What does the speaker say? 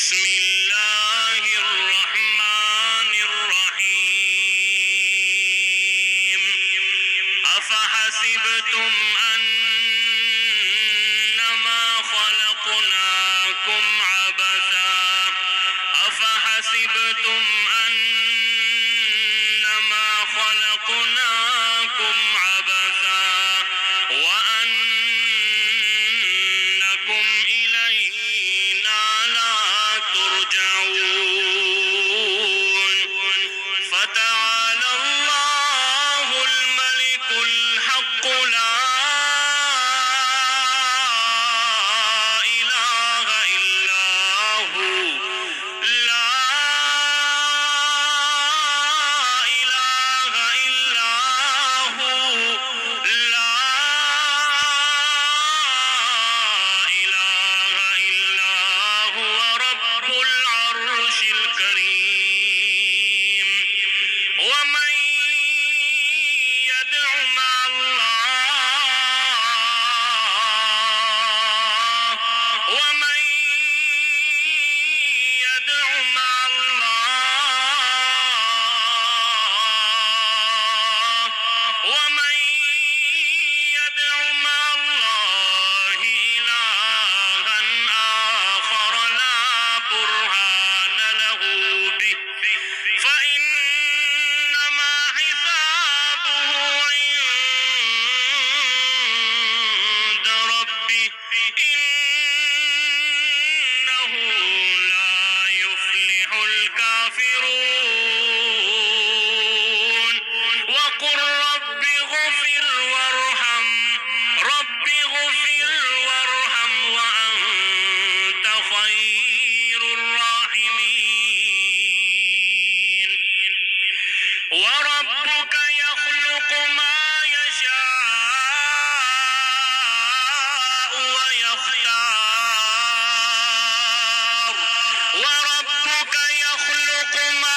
بسم الله الرحمن الرحيم أفحسبتم أنما خلقناكم عبثا أفحسبتم أنما خلقناكم عبثا وأنكم إلينا لا ترجعون فتعالى الله الملك الحق لا إله إلا هو لا إله إلا هو لا إله إلا هو رب العرش الكريم ومن يدع مع الله ومن يدع مع الله ومن يدع مع الله إلها آخر لا برهان له به فإنما حسابه عند ربه إنه لا يفلح الكافرون وقل رب اغفر وارحم رب اغفر وارحم وأنت خير الراحمين وربك يخلق ما يشاء ويختار وربك يخلق ما